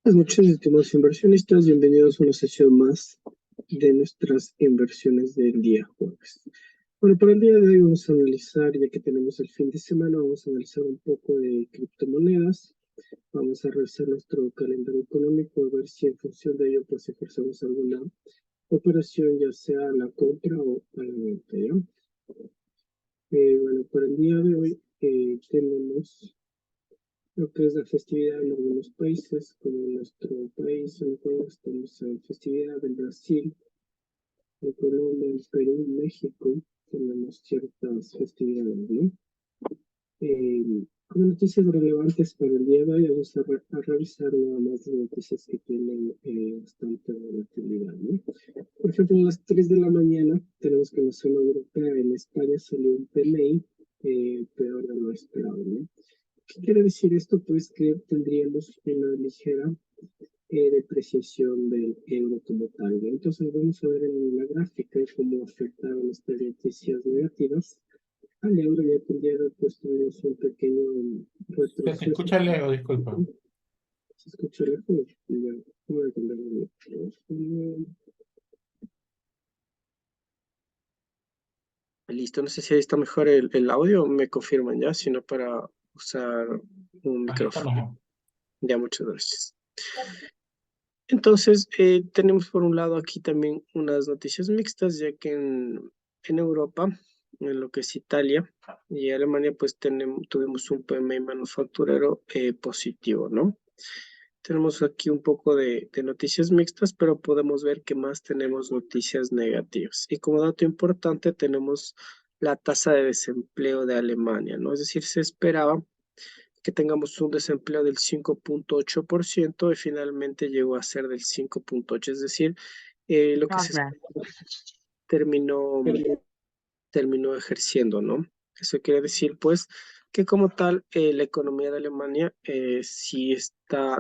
Buenas noches, estimados inversionistas. Bienvenidos a una sesión más de nuestras inversiones del día jueves. Bueno, para el día de hoy vamos a analizar, ya que tenemos el fin de semana, vamos a analizar un poco de criptomonedas. Vamos a revisar nuestro calendario económico, a ver si en función de ello pues ejercemos alguna operación, ya sea a la compra o a la venta, ¿ya? Bueno, para el día de hoy tenemos lo que es la festividad en algunos países, como en nuestro país, en Ecuador, estamos en festividad en Brasil, en Colombia, en Perú, en México, tenemos ciertas festividades, ¿no? Como noticias relevantes para el día de hoy, vamos a revisar nada más las noticias que tienen bastante volatilidad, ¿no? Por ejemplo, a las 3 de la mañana tenemos que en la zona europea, en España, salió un PMI peor de lo esperado, ¿no? ¿Qué quiere decir esto? Pues que tendríamos una ligera depreciación del euro como tal, ¿no? Entonces vamos a ver en la gráfica cómo afectaron estas noticias negativas al euro, ya que el día de hoy pues tuvimos un pequeño Se te retroceso. escucha Leo, disculpa. ¿Se escucha lejos? Ya, voy a cambiar de micrófono. Listo, no sé si ahí está mejor el audio, me confirman ya, sino para usar un Ahí está micrófono. mejor. Ya, muchas gracias. Entonces, tenemos por un lado aquí también unas noticias mixtas, ya que en Europa, en lo que es Italia y Alemania, pues tuvimos un PMI manufacturero positivo, ¿no? Tenemos aquí un poco de noticias mixtas, pero podemos ver que más tenemos noticias negativas. Y como dato importante, tenemos la tasa de desempleo de Alemania, ¿no? Es decir, se esperaba que tengamos un desempleo del 5,8% y finalmente llegó a ser del 5,8%, es decir, lo que se Gracias. esperaba terminó, terminó ejerciendo, ¿no? Eso quiere decir, pues, que como tal, la economía de Alemania sí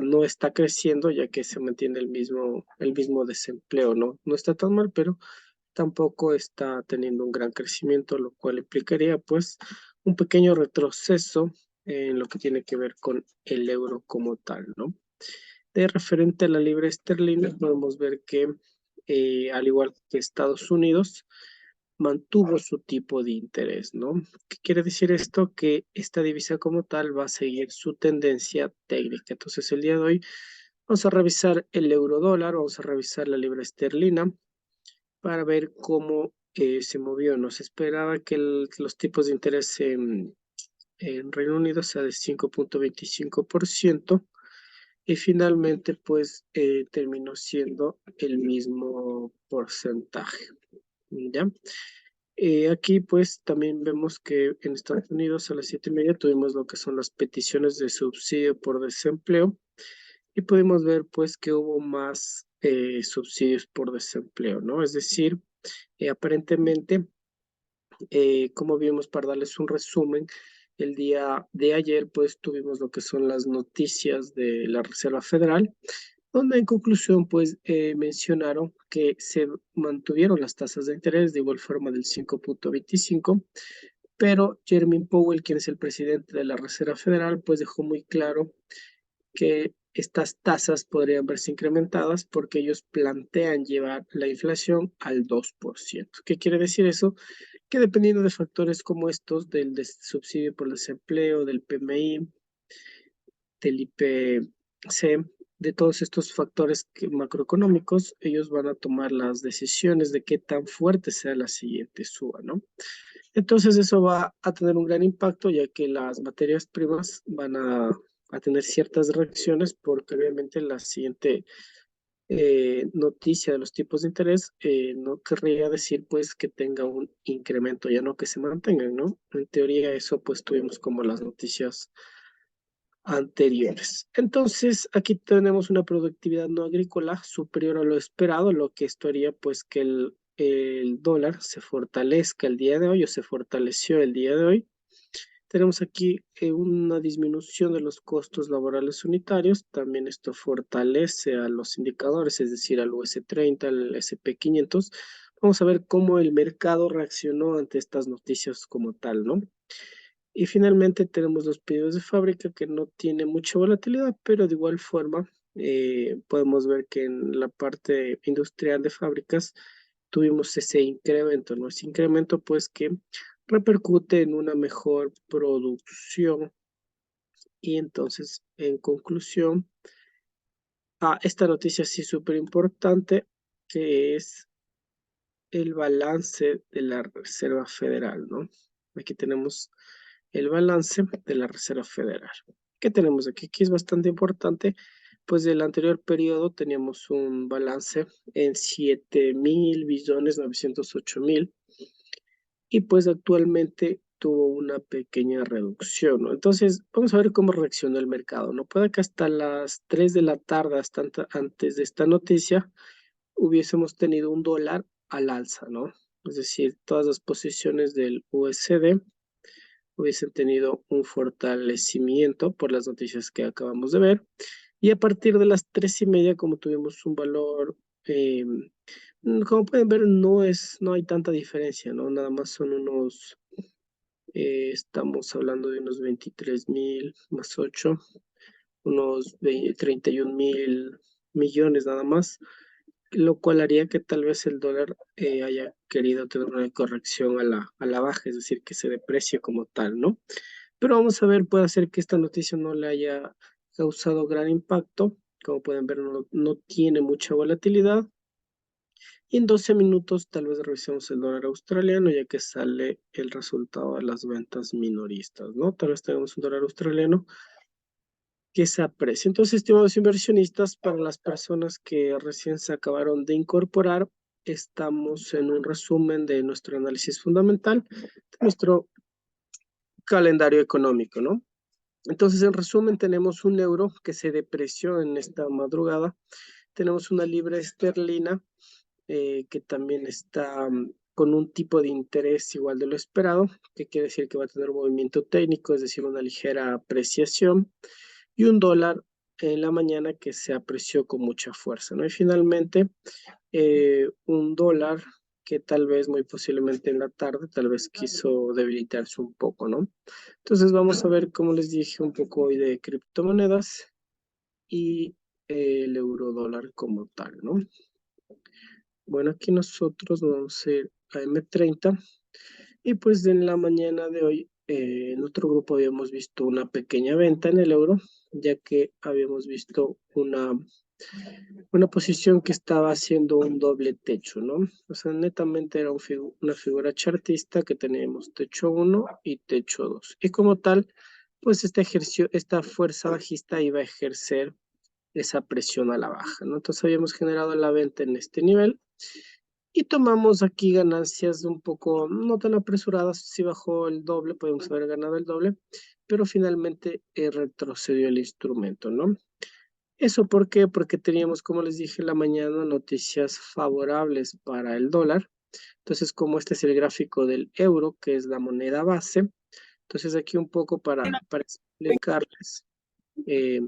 no está creciendo, ya que se mantiene el mismo desempleo, ¿no? No está tan mal, pero tampoco está teniendo un gran crecimiento, lo cual implicaría, pues, un pequeño retroceso en lo que tiene que ver con el euro como tal, ¿no? De referente a la libra esterlina, podemos ver que, al igual que Estados Unidos, mantuvo su tipo de interés, ¿no? ¿Qué quiere decir esto? Que esta divisa como tal va a seguir su tendencia técnica. Entonces, el día de hoy vamos a revisar el euro dólar, vamos a revisar la libra esterlina para ver cómo se movió. Nos esperaba que los tipos de interés en Reino Unido sea de 5,25% y finalmente pues terminó siendo el mismo porcentaje. ¿Ya? Aquí pues también vemos que en Estados Unidos a las 7:30 tuvimos lo que son las peticiones de subsidio por desempleo y pudimos ver pues que hubo más subsidios por desempleo, ¿no? Es decir, aparentemente, como vimos, para darles un resumen, el día de ayer pues tuvimos lo que son las noticias de la Reserva Federal, donde en conclusión pues mencionaron que se mantuvieron las tasas de interés de igual forma del 5,25, pero Jeremy Powell, quien es el presidente de la Reserva Federal, pues dejó muy claro que estas tasas podrían verse incrementadas porque ellos plantean llevar la inflación al 2%. ¿Qué quiere decir eso? Que dependiendo de factores como estos, del subsidio por desempleo, del PMI, del IPC, de todos estos factores macroeconómicos, ellos van a tomar las decisiones de qué tan fuerte sea la siguiente suba, ¿no? Entonces eso va a tener un gran impacto ya que las materias primas van a tener ciertas reacciones porque obviamente la siguiente noticia de los tipos de interés no querría decir pues que tenga un incremento, ya no que se mantengan, ¿no? En teoría eso pues tuvimos como las noticias anteriores. Entonces, aquí tenemos una productividad no agrícola superior a lo esperado, lo que esto haría pues que el dólar se fortalezca el día de hoy o se fortaleció el día de hoy. Tenemos aquí una disminución de los costos laborales unitarios, también esto fortalece a los indicadores, es decir, al US30, al SP500. Vamos a ver cómo el mercado reaccionó ante estas noticias como tal, ¿no? Y finalmente tenemos los pedidos de fábrica que no tiene mucha volatilidad, pero de igual forma podemos ver que en la parte industrial de fábricas tuvimos ese incremento, ¿no? Ese incremento pues que repercute en una mejor producción y entonces en conclusión, esta noticia sí súper importante que es el balance de la Reserva Federal, ¿no? Aquí tenemos el balance de la Reserva Federal. ¿Qué tenemos aquí? Aquí es bastante importante, pues del anterior periodo teníamos un balance en 7.908.000 y pues actualmente tuvo una pequeña reducción, ¿no? Entonces, vamos a ver cómo reaccionó el mercado, ¿no? Puede que hasta las 3 de la tarde, hasta antes de esta noticia, hubiésemos tenido un dólar al alza, ¿no? Es decir, todas las posiciones del USD hubiesen tenido un fortalecimiento por las noticias que acabamos de ver. Y a partir de las 3:30, como tuvimos un valor, como pueden ver, no hay tanta diferencia, ¿no? Nada más son estamos hablando de unos 23.000 más 8, unos 31.000 millones nada más, lo cual haría que tal vez el dólar haya querido tener una corrección a la baja, es decir, que se deprecie como tal, ¿no? Pero vamos a ver, puede ser que esta noticia no le haya causado gran impacto. Como pueden ver, no tiene mucha volatilidad. Y en 12 minutos tal vez revisemos el dólar australiano, ya que sale el resultado de las ventas minoristas, ¿no? Tal vez tengamos un dólar australiano que se aprecia. Entonces, estimados inversionistas, para las personas que recién se acabaron de incorporar, estamos en un resumen de nuestro análisis fundamental, de nuestro calendario económico, ¿no? Entonces, en resumen, tenemos un euro que se depreció en esta madrugada. Tenemos una libra esterlina que también está con un tipo de interés igual de lo esperado, que quiere decir que va a tener un movimiento técnico, es decir, una ligera apreciación, y un dólar en la mañana que se apreció con mucha fuerza, ¿no? Y finalmente, un dólar que tal vez muy posiblemente en la tarde tal vez quiso debilitarse un poco, ¿no? Entonces vamos a ver, como les dije, un poco hoy de criptomonedas y el euro dólar como tal, ¿no? Bueno, aquí nosotros vamos a ir a M30 y pues en la mañana de hoy en otro grupo habíamos visto una pequeña venta en el euro, ya que habíamos visto una posición que estaba haciendo un doble techo, ¿no? O sea, netamente era una figura chartista que teníamos techo 1 y techo 2. Y como tal, pues esta fuerza bajista iba a ejercer esa presión a la baja, ¿no? Entonces habíamos generado la venta en este nivel y tomamos aquí ganancias un poco no tan apresuradas. Si bajó el doble, podemos haber ganado el doble, pero finalmente retrocedió el instrumento, ¿no? ¿Eso por qué? Porque teníamos, como les dije en la mañana, noticias favorables para el dólar. Entonces, como este es el gráfico del euro, que es la moneda base, entonces aquí un poco para explicarles. eh,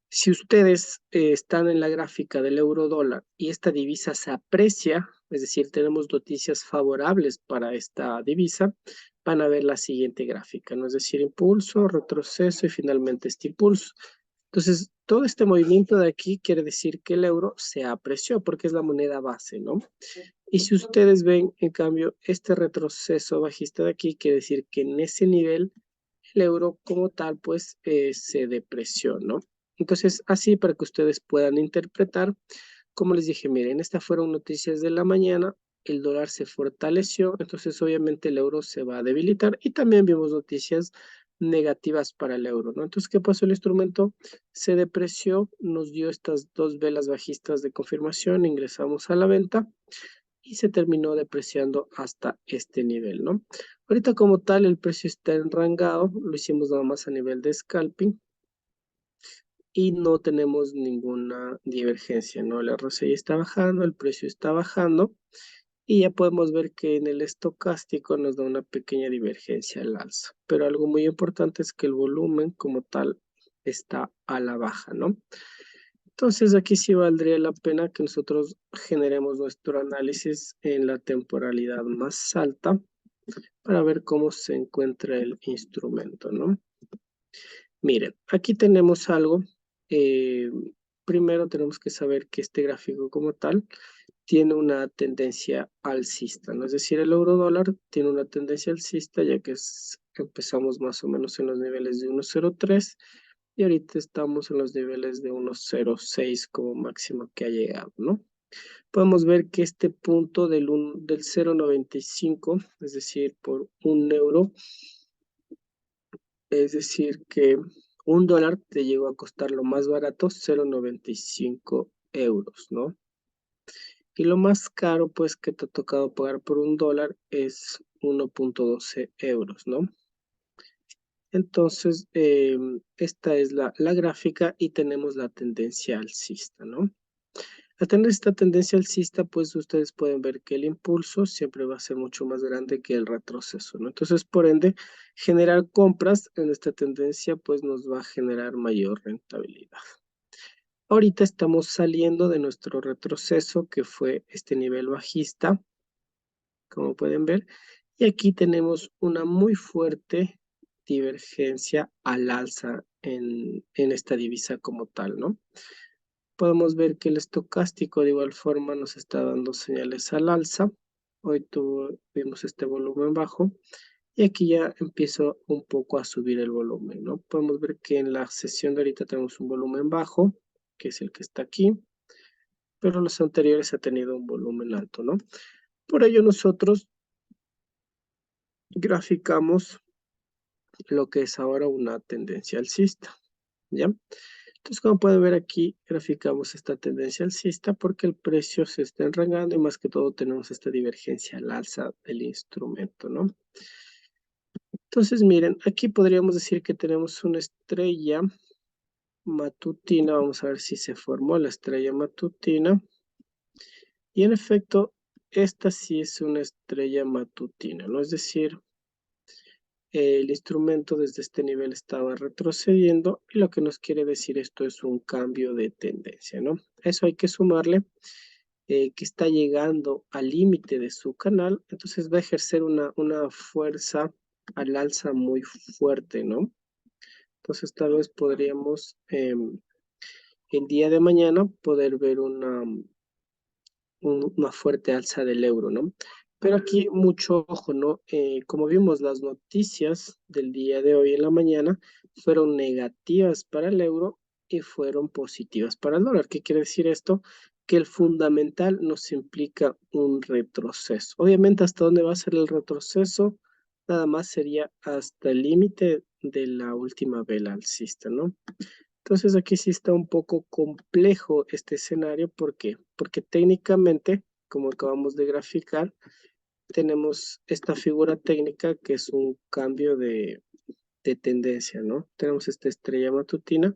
si ustedes están en la gráfica del euro dólar y esta divisa se aprecia, es decir, tenemos noticias favorables para esta divisa, van a ver la siguiente gráfica, ¿no? Es decir, impulso, retroceso y finalmente este impulso. Entonces, todo este movimiento de aquí quiere decir que el euro se apreció porque es la moneda base, ¿no? Y si ustedes ven, en cambio, este retroceso bajista de aquí, quiere decir que en ese nivel el euro como tal, pues, se depreció, ¿no? Entonces, así para que ustedes puedan interpretar, como les dije, miren, estas fueron noticias de la mañana, el dólar se fortaleció, entonces obviamente el euro se va a debilitar y también vimos noticias negativas para el euro, ¿no? Entonces, ¿qué pasó? El instrumento se depreció, nos dio estas dos velas bajistas de confirmación, ingresamos a la venta y se terminó depreciando hasta este nivel, ¿no? Ahorita como tal el precio está enrangado, lo hicimos nada más a nivel de scalping y no tenemos ninguna divergencia, ¿no? El RSI está bajando, el precio está bajando y ya podemos ver que en el estocástico nos da una pequeña divergencia al alza, pero algo muy importante es que el volumen como tal está a la baja, ¿no? Entonces aquí sí valdría la pena que nosotros generemos nuestro análisis en la temporalidad más alta para ver cómo se encuentra el instrumento, ¿no? Miren, aquí tenemos algo. primero tenemos que saber que este gráfico como tal tiene una tendencia alcista, ¿no? Es decir, el euro dólar tiene una tendencia alcista ya que empezamos más o menos en los niveles de 1.03 y ahorita estamos en los niveles de 1.06 como máximo que ha llegado, ¿no? Podemos ver que este punto del 0.95, es decir, por un euro, es decir, que un dólar te llegó a costar lo más barato, 0.95 euros, ¿no? Y lo más caro, pues, que te ha tocado pagar por un dólar es 1.12 euros, ¿no? Entonces, esta es la gráfica y tenemos la tendencia alcista, ¿no? Al tener esta tendencia alcista, pues ustedes pueden ver que el impulso siempre va a ser mucho más grande que el retroceso, ¿no? Entonces, por ende, generar compras en esta tendencia, pues nos va a generar mayor rentabilidad. Ahorita estamos saliendo de nuestro retroceso, que fue este nivel bajista, como pueden ver, y aquí tenemos una muy fuerte divergencia al alza en esta divisa como tal, ¿no? Podemos ver que el estocástico de igual forma nos está dando señales al alza. Hoy tuvimos este volumen bajo y aquí ya empiezo un poco a subir el volumen, ¿no? Podemos ver que en la sesión de ahorita tenemos un volumen bajo, que es el que está aquí, pero los anteriores ha tenido un volumen alto, ¿no? Por ello nosotros graficamos lo que es ahora una tendencia alcista, ¿ya? Entonces, como pueden ver aquí, graficamos esta tendencia alcista porque el precio se está enrangando y más que todo tenemos esta divergencia al alza del instrumento, ¿no? Entonces, miren, aquí podríamos decir que tenemos una estrella matutina. Vamos a ver si se formó la estrella matutina. Y en efecto, esta sí es una estrella matutina, ¿no? Es decir, el instrumento desde este nivel estaba retrocediendo y lo que nos quiere decir esto es un cambio de tendencia, ¿no? Eso hay que sumarle que está llegando al límite de su canal, entonces va a ejercer una fuerza al alza muy fuerte, ¿no? Entonces tal vez podríamos el día de mañana poder ver una fuerte alza del euro, ¿no? Pero aquí mucho ojo, ¿no? Como vimos, las noticias del día de hoy en la mañana fueron negativas para el euro y fueron positivas para el dólar. ¿Qué quiere decir esto? Que el fundamental nos implica un retroceso. Obviamente, ¿hasta dónde va a ser el retroceso? Nada más sería hasta el límite de la última vela alcista, ¿no? Entonces aquí sí está un poco complejo este escenario. ¿Por qué? Porque técnicamente, como acabamos de graficar, tenemos esta figura técnica que es un cambio de tendencia, ¿no? Tenemos esta estrella matutina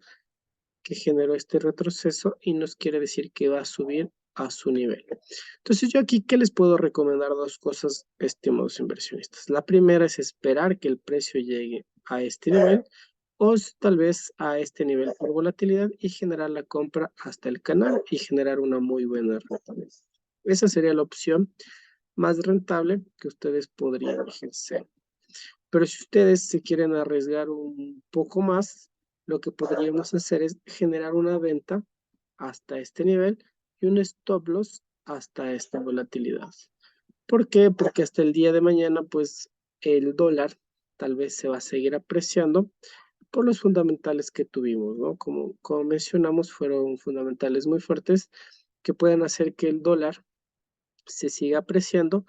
que generó este retroceso y nos quiere decir que va a subir a su nivel. Entonces yo aquí, ¿qué les puedo recomendar? Dos cosas, estimados inversionistas. La primera es esperar que el precio llegue a este nivel o tal vez a este nivel por volatilidad y generar la compra hasta el canal y generar una muy buena rentabilidad. Esa sería la opción más rentable que ustedes podrían ejercer. Pero si ustedes se quieren arriesgar un poco más, lo que podríamos hacer es generar una venta hasta este nivel y un stop loss hasta esta volatilidad. ¿Por qué? Porque hasta el día de mañana, pues el dólar tal vez se va a seguir apreciando por los fundamentales que tuvimos, ¿no? Como mencionamos, fueron fundamentales muy fuertes que pueden hacer que el dólar se siga apreciando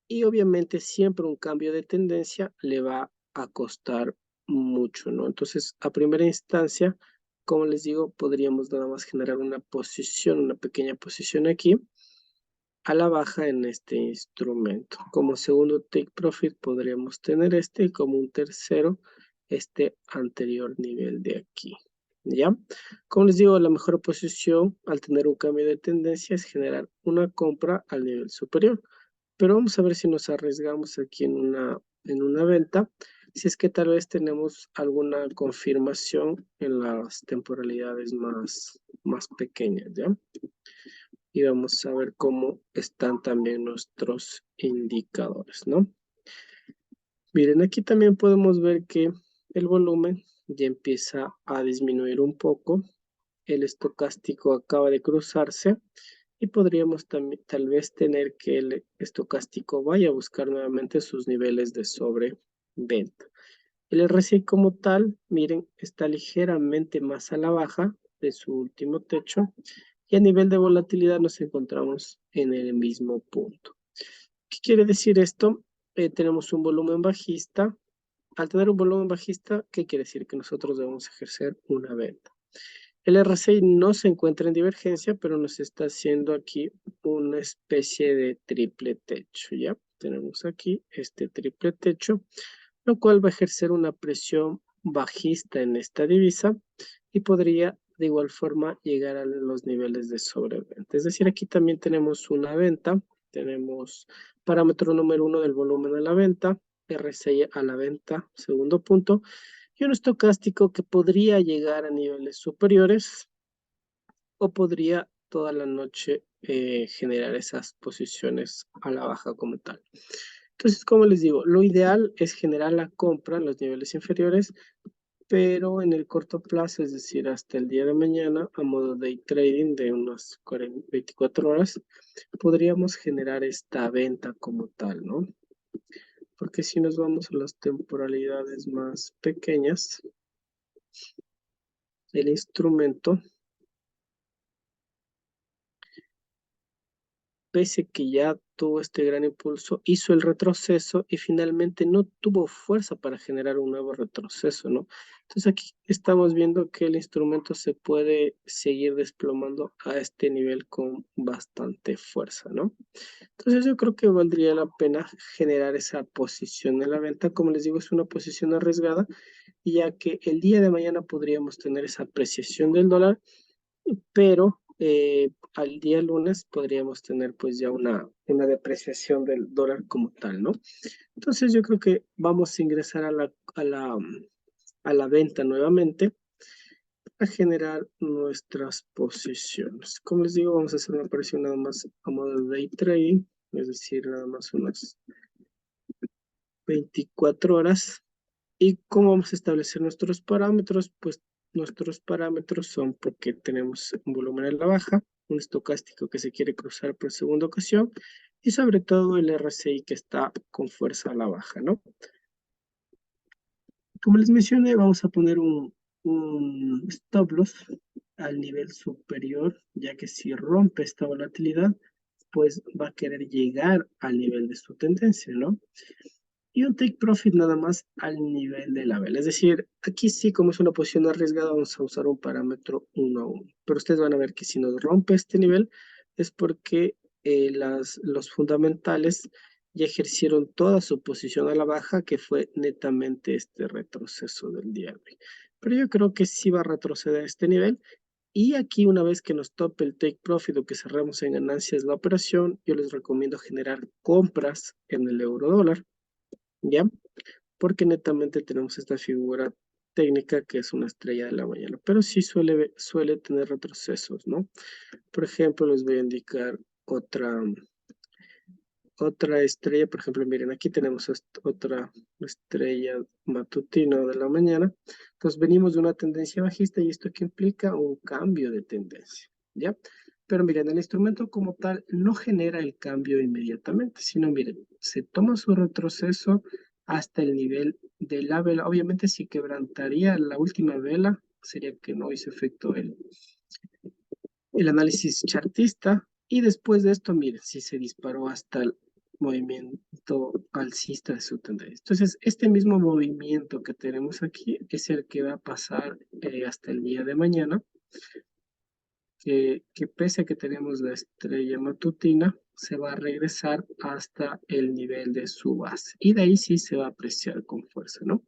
y obviamente siempre un cambio de tendencia le va a costar mucho, ¿no? Entonces, a primera instancia, como les digo, podríamos nada más generar una posición, una pequeña posición aquí a la baja en este instrumento. Como segundo take profit podríamos tener este y como un tercero este anterior nivel de aquí. ¿Ya? Como les digo, la mejor posición al tener un cambio de tendencia es generar una compra al nivel superior. Pero vamos a ver si nos arriesgamos aquí en una venta, si es que tal vez tenemos alguna confirmación en las temporalidades más pequeñas, ¿ya? Y vamos a ver cómo están también nuestros indicadores, ¿no? Miren, aquí también podemos ver que el volumen ya empieza a disminuir un poco el estocástico acaba de cruzarse y podríamos también tal vez tener que el estocástico vaya a buscar nuevamente sus niveles de sobreventa. El RSI como tal, miren, está ligeramente más a la baja de su último techo y a nivel de volatilidad nos encontramos en el mismo punto. ¿Qué quiere decir esto? Tenemos un volumen bajista. Al tener un volumen bajista, ¿qué quiere decir? Que nosotros debemos ejercer una venta. El RSI no se encuentra en divergencia, pero nos está haciendo aquí una especie de triple techo, ¿ya? Tenemos aquí este triple techo, lo cual va a ejercer una presión bajista en esta divisa y podría de igual forma llegar a los niveles de sobreventa. Es decir, aquí también tenemos una venta, tenemos parámetro número 1 del volumen a la venta, RSI a la venta, segundo punto, y un estocástico que podría llegar a niveles superiores o podría toda la noche generar esas posiciones a la baja como tal. Entonces, como les digo, lo ideal es generar la compra en los niveles inferiores, pero en el corto plazo, es decir, hasta el día de mañana, a modo day trading de unas 24 horas, podríamos generar esta venta como tal, ¿no? Porque si nos vamos a las temporalidades más pequeñas, el instrumento, pese que ya tuvo este gran impulso, hizo el retroceso y finalmente no tuvo fuerza para generar un nuevo retroceso, ¿no? Entonces aquí estamos viendo que el instrumento se puede seguir desplomando a este nivel con bastante fuerza, ¿no? Entonces yo creo que valdría la pena generar esa posición en la venta. Como les digo, es una posición arriesgada, ya que el día de mañana podríamos tener esa apreciación del dólar, pero al día lunes podríamos tener pues ya una depreciación del dólar como tal, ¿no? Entonces yo creo que vamos a ingresar a la venta nuevamente a generar nuestras posiciones. Como les digo, vamos a hacer una operación nada más a modo de day trading, es decir, nada más unas 24 horas. ¿Y cómo vamos a establecer nuestros parámetros? Pues nuestros parámetros son porque tenemos un volumen a la baja, un estocástico que se quiere cruzar por segunda ocasión y sobre todo el RSI que está con fuerza a la baja, ¿no? Como les mencioné, vamos a poner un stop loss al nivel superior, ya que si rompe esta volatilidad, pues va a querer llegar al nivel de su tendencia, ¿no? Y un take profit nada más al nivel de la vela. Es decir, aquí sí, como es una posición arriesgada, vamos a usar un parámetro 1 a 1. Pero ustedes van a ver que si nos rompe este nivel es porque los fundamentales ya ejercieron toda su posición a la baja, que fue netamente este retroceso del día de hoy. Pero yo creo que sí va a retroceder este nivel. Y aquí una vez que nos tope el take profit o que cerremos en ganancias la operación, yo les recomiendo generar compras en el euro dólar, ¿ya? Porque netamente tenemos esta figura técnica que es una estrella de la mañana, pero sí suele tener retrocesos, ¿no? Por ejemplo, les voy a indicar otra estrella, por ejemplo, miren, aquí tenemos otra estrella matutina de la mañana, entonces venimos de una tendencia bajista y esto que implica un cambio de tendencia, ¿ya? Pero miren, el instrumento como tal no genera el cambio inmediatamente, sino miren, se toma su retroceso hasta el nivel de la vela. Obviamente si quebrantaría la última vela, sería que no hizo efecto el análisis chartista y después de esto, miren, si se disparó hasta el movimiento alcista de su tendencia. Entonces, este mismo movimiento que tenemos aquí es el que va a pasar hasta el día de mañana, que pese a que tenemos la estrella matutina, se va a regresar hasta el nivel de su base. Y de ahí sí se va a apreciar con fuerza, ¿no?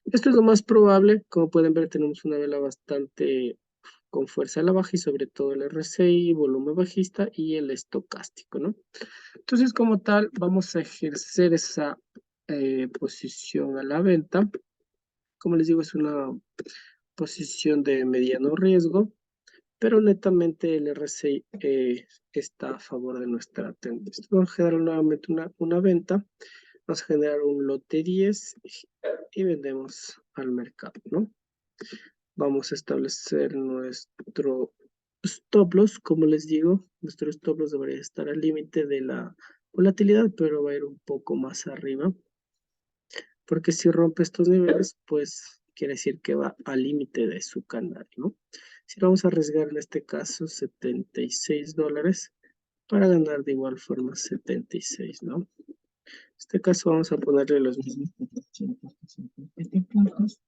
Esto es lo más probable. Como pueden ver, tenemos una vela bastante con fuerza a la baja y sobre todo el RSI, volumen bajista y el estocástico, ¿no? Entonces, como tal, vamos a ejercer esa posición a la venta. Como les digo, es una posición de mediano riesgo, pero netamente el RSI está a favor de nuestra tendencia. Vamos a generar nuevamente una venta. Vamos a generar un lote 10 y vendemos al mercado, ¿no? vamos a establecer nuestro stop loss, como les digo. Nuestro stop loss debería estar al límite de la volatilidad, pero va a ir un poco más arriba. Porque si rompe estos niveles, pues quiere decir que va al límite de su canal, ¿no? Si vamos a arriesgar en este caso $76 para ganar de igual forma 76, ¿no? En este caso vamos a ponerle los mismos 457 puntos.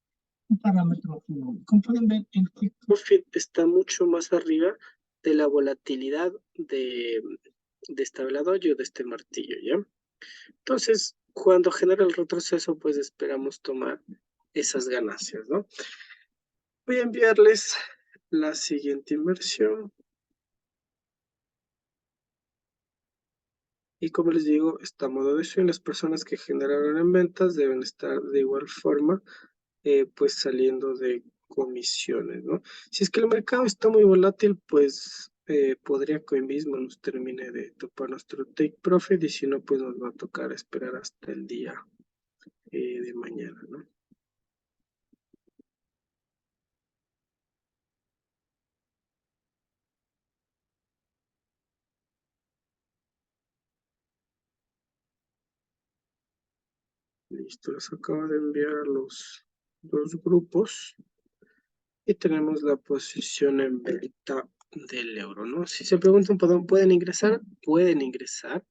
Un parámetro final. Como pueden ver, el Quick Profit está mucho más arriba de la volatilidad de esta veladora o de este martillo, ¿ya? Entonces, cuando genera el retroceso, pues esperamos tomar esas ganancias, ¿no? Voy a enviarles la siguiente inversión. Y como les digo, está a modo de swing. Las personas que generaron en ventas deben estar de igual forma, pues saliendo de comisiones, ¿no? Si es que el mercado está muy volátil, pues podría que hoy mismo nos termine de topar nuestro take profit y si no, pues nos va a tocar esperar hasta el día de mañana, ¿no? Listo, les acabo de enviar a los dos grupos y tenemos la posición en venta del euro, ¿no? Si se preguntan, ¿pueden ingresar? Pueden ingresar.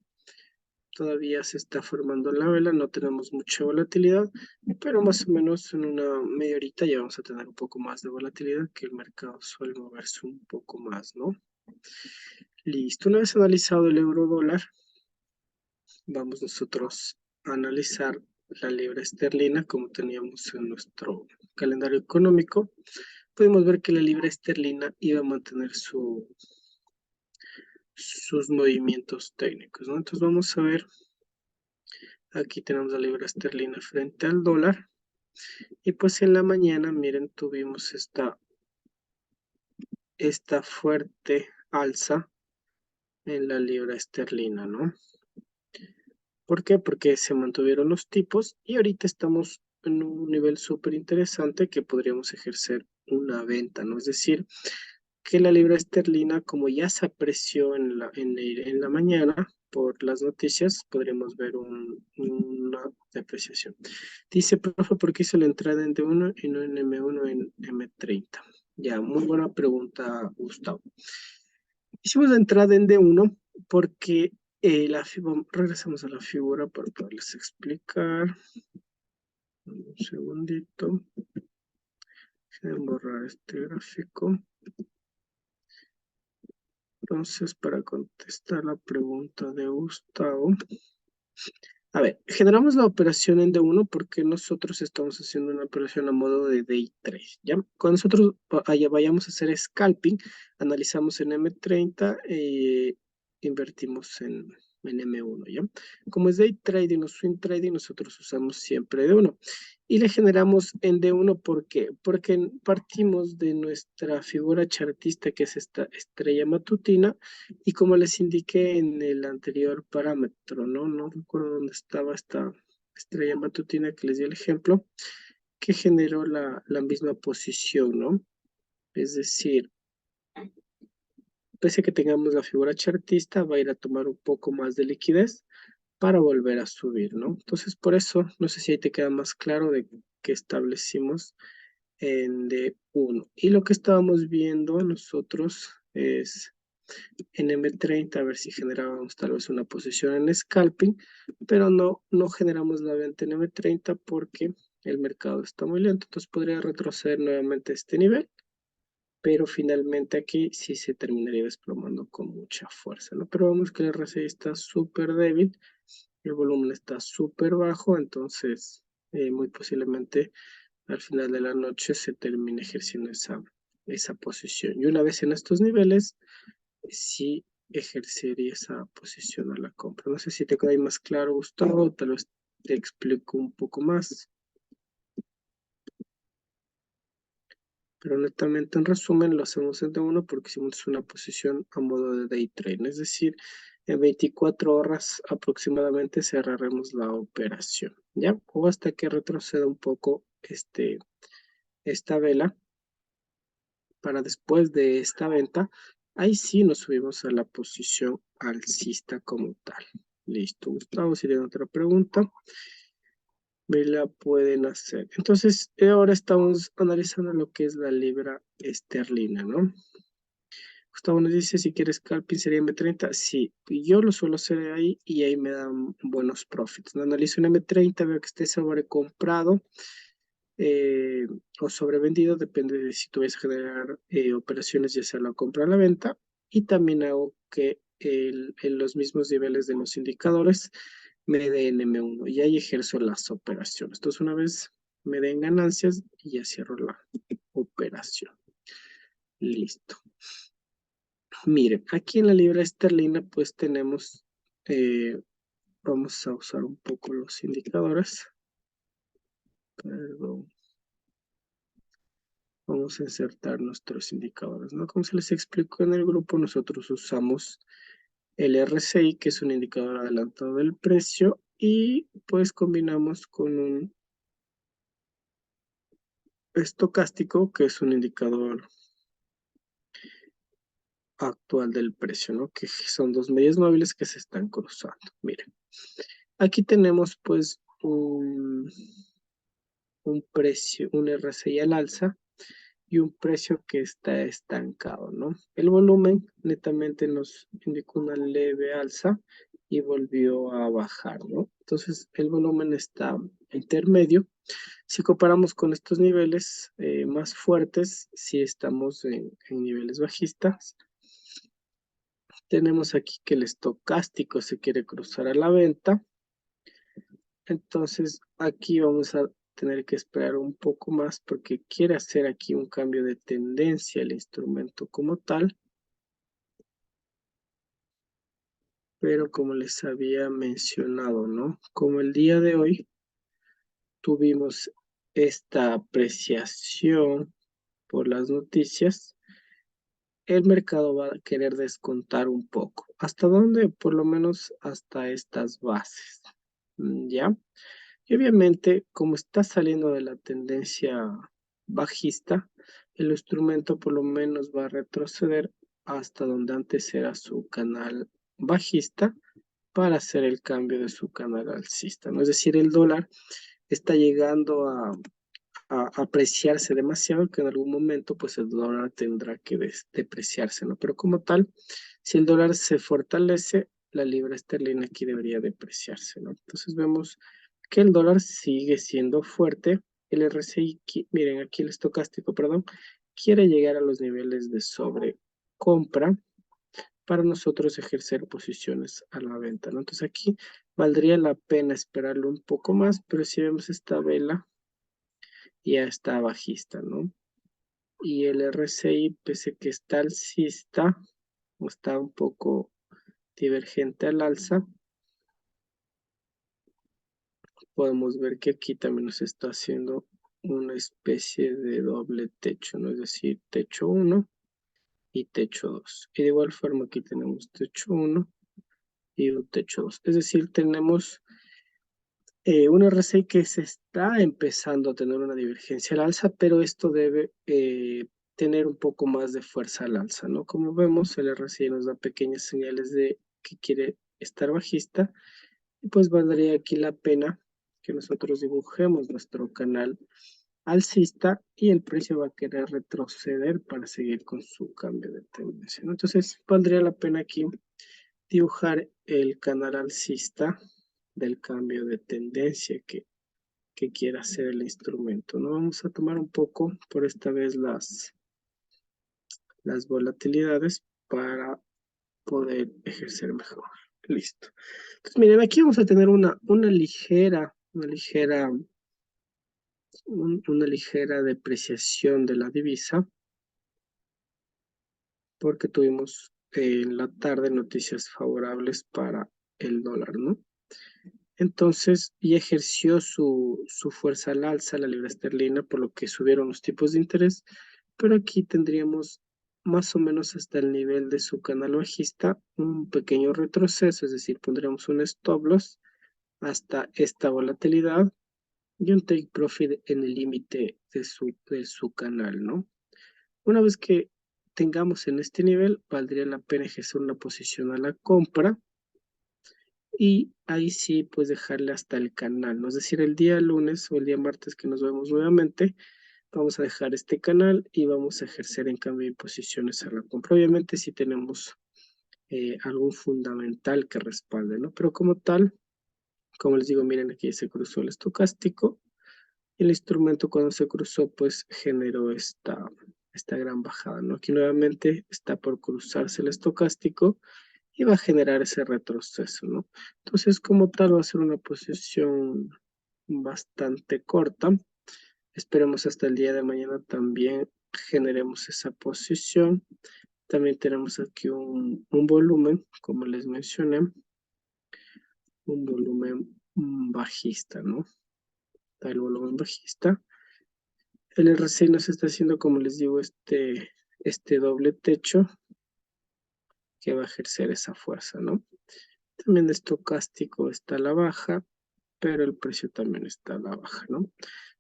Todavía se está formando la vela, no tenemos mucha volatilidad, pero más o menos en una media horita ya vamos a tener un poco más de volatilidad, que el mercado suele moverse un poco más, ¿no? Listo, una vez analizado el euro dólar, vamos nosotros a analizar la libra esterlina como teníamos en nuestro calendario económico. Pudimos ver que la libra esterlina iba a mantener sus movimientos técnicos, ¿no? Entonces vamos a ver, aquí tenemos la libra esterlina frente al dólar. Y pues en la mañana, miren, tuvimos esta fuerte alza en la libra esterlina, ¿no? ¿Por qué? Porque se mantuvieron los tipos y ahorita estamos en un nivel súper interesante que podríamos ejercer una venta, ¿no? Es decir, que la libra esterlina, como ya se apreció en la mañana por las noticias, podríamos ver una depreciación. Dice, profe, ¿por qué hizo la entrada en D1 y no en M1 en M30? Ya, muy buena pregunta, Gustavo. Hicimos la entrada en D1 porque regresamos a la figura para poderles explicar. Un segundito. Déjenme borrar este gráfico. Entonces, para contestar la pregunta de Gustavo, a ver, generamos la operación en D1 porque nosotros estamos haciendo una operación a modo de day trade, ¿ya? Cuando nosotros vayamos a hacer scalping, analizamos en M30 e invertimos en M1, ¿ya? Como es day trading o swing trading, nosotros usamos siempre D1. Y le generamos en D1, ¿por qué? Porque partimos de nuestra figura chartista, que es esta estrella matutina, y como les indiqué en el anterior parámetro, ¿no? No recuerdo dónde estaba esta estrella matutina que les di el ejemplo, que generó la misma posición, ¿no? Es decir, pese a que tengamos la figura chartista, va a ir a tomar un poco más de liquidez para volver a subir, ¿no? Entonces, por eso, no sé si ahí te queda más claro de que establecimos en D1. Y lo que estábamos viendo nosotros es en M30, a ver si generábamos tal vez una posición en scalping, pero no generamos la venta en M30 porque el mercado está muy lento, entonces podría retroceder nuevamente a este nivel, pero finalmente aquí sí se terminaría desplomando con mucha fuerza, ¿no? Pero vemos que el RSI está súper débil, el volumen está súper bajo, entonces muy posiblemente al final de la noche se termine ejerciendo esa posición. Y una vez en estos niveles, sí ejercería esa posición a la compra. No sé si te queda ahí más claro, Gustavo, tal vez te explico un poco más. Pero netamente en resumen lo hacemos en D1 porque hicimos una posición a modo de day trade. Es decir, en 24 horas aproximadamente cerraremos la operación, ¿ya? O hasta que retroceda un poco esta vela para después de esta venta, ahí sí nos subimos a la posición alcista como tal. Listo, Gustavo, si tienen otra pregunta, me la pueden hacer. Entonces, ahora estamos analizando lo que es la libra esterlina, ¿no? Gustavo nos dice, si quieres scalping sería M30. Sí, yo lo suelo hacer ahí y ahí me dan buenos profits, ¿no? Analizo un M30, veo que esté sobrecomprado eh, o sobrevendido, depende de si tú vas a generar operaciones ya sea la compra o la venta. Y también hago que en los mismos niveles de los indicadores me den M1 y ahí ejerzo las operaciones. Entonces una vez me den ganancias y ya cierro la operación. Listo. Miren, aquí en la libra esterlina pues tenemos, vamos a usar un poco los indicadores. Perdón. Vamos a insertar nuestros indicadores, ¿no? Como se les explicó en el grupo, nosotros usamos el RSI, que es un indicador adelantado del precio, y pues combinamos con un estocástico, que es un indicador actual del precio, ¿no? Que son dos medias móviles que se están cruzando. Miren, aquí tenemos pues un precio, un RSI al alza y un precio que está estancado, ¿no? El volumen netamente nos indicó una leve alza y volvió a bajar, ¿no? Entonces el volumen está intermedio. Si comparamos con estos niveles más fuertes, si estamos en niveles bajistas, tenemos aquí que el estocástico se quiere cruzar a la venta. Entonces aquí vamos a tener que esperar un poco más porque quiere hacer aquí un cambio de tendencia el instrumento como tal. Pero como les había mencionado, ¿no? Como el día de hoy tuvimos esta apreciación por las noticias, el mercado va a querer descontar un poco. ¿Hasta dónde? Por lo menos hasta estas bases, ¿ya? Y obviamente, como está saliendo de la tendencia bajista, el instrumento por lo menos va a retroceder hasta donde antes era su canal bajista para hacer el cambio de su canal alcista, ¿no? Es decir, el dólar está llegando a apreciarse demasiado que en algún momento pues el dólar tendrá que depreciarse, ¿no? Pero como tal, si el dólar se fortalece, la libra esterlina aquí debería depreciarse, ¿no? Entonces vemos que el dólar sigue siendo fuerte. El RSI, miren, aquí el estocástico, perdón, quiere llegar a los niveles de sobrecompra para nosotros ejercer posiciones a la venta, ¿no? Entonces aquí valdría la pena esperarlo un poco más, pero si vemos esta vela, ya está bajista, ¿no? Y el RSI, pese que está alcista, o está un poco divergente al alza, podemos ver que aquí también nos está haciendo una especie de doble techo, ¿no? Es decir, techo 1 y techo 2. Y de igual forma aquí tenemos techo 1 y un techo 2. Es decir, tenemos un RSI que se está empezando a tener una divergencia al alza, pero esto debe tener un poco más de fuerza al alza, ¿no? Como vemos, el RSI nos da pequeñas señales de que quiere estar bajista, y pues valdría aquí la pena que nosotros dibujemos nuestro canal alcista y el precio va a querer retroceder para seguir con su cambio de tendencia, ¿no? Entonces, valdría la pena aquí dibujar el canal alcista del cambio de tendencia que quiera hacer el instrumento, ¿no? Vamos a tomar un poco por esta vez las volatilidades para poder ejercer mejor. Listo. Entonces, miren, aquí vamos a tener una ligera depreciación de la divisa porque tuvimos en la tarde noticias favorables para el dólar, ¿no? Entonces, y ejerció su fuerza al alza la libra esterlina, por lo que subieron los tipos de interés, pero aquí tendríamos más o menos hasta el nivel de su canal bajista un pequeño retroceso, es decir, pondríamos un stop loss hasta esta volatilidad y un take profit en el límite de su canal, ¿no? Una vez que tengamos en este nivel, valdría la pena ejercer una posición a la compra y ahí sí, pues dejarle hasta el canal, ¿no? Es decir, el día lunes o el día martes que nos vemos nuevamente, vamos a dejar este canal y vamos a ejercer en cambio de posiciones a la compra. Obviamente si tenemos algún fundamental que respalde, ¿no? Pero como tal, como les digo, miren aquí se cruzó el estocástico. El instrumento cuando se cruzó, pues generó esta gran bajada, ¿no? Aquí nuevamente está por cruzarse el estocástico y va a generar ese retroceso, ¿no? Entonces, como tal, va a ser una posición bastante corta. Esperemos hasta el día de mañana también generemos esa posición. También tenemos aquí un volumen, como les mencioné, un volumen bajista, ¿no? Está el volumen bajista. El RSI nos está haciendo, como les digo, este doble techo que va a ejercer esa fuerza, ¿no? También el estocástico está a la baja, pero el precio también está a la baja, ¿no?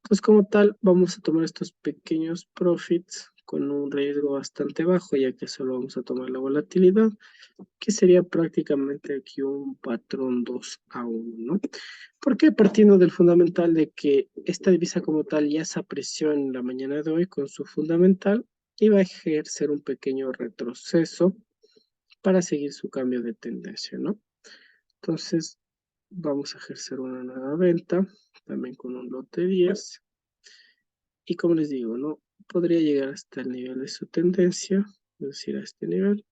Entonces, como tal, vamos a tomar estos pequeños profits con un riesgo bastante bajo, ya que solo vamos a tomar la volatilidad, que sería prácticamente aquí un patrón 2 a 1, ¿no? Porque partiendo del fundamental de que esta divisa como tal ya se apreció en la mañana de hoy con su fundamental y va a ejercer un pequeño retroceso para seguir su cambio de tendencia, ¿no? Entonces, vamos a ejercer una nueva venta, también con un lote 10. Y como les digo, ¿no? Podría llegar hasta el nivel de su tendencia, es decir, a este nivel.